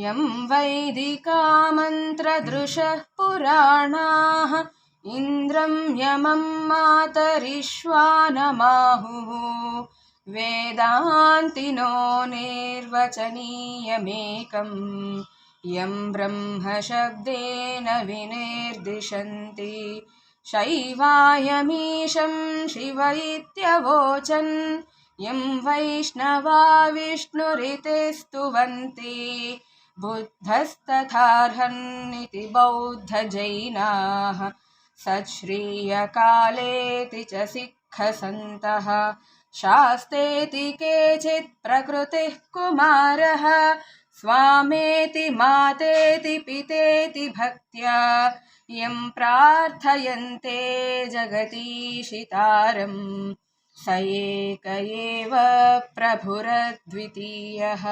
यं वैदिका मन्त्रदृशः पुराणाः इन्द्रं यमं मातरिश्वानमाहुः वेदान्तिनो निर्वचनीयमेकम् यं ब्रह्मशब्देन विनिर्दिशन्ति शैवायमीशं शिव इत्यवोचन् यं वैष्णवा विष्णुरिति स्तुवन्ति बुद्धस्तथार्हन्निति बौद्धजैनाः सच्छ्रियकालेति च सिक्खसन्तः शास्तेति केचित् प्रकृतिः कुमारः स्वामेति मातेति पितेति भक्त्या यं प्रार्थयन्ते जगतीशितारम् स एक एव प्रभुरद्वितीयः।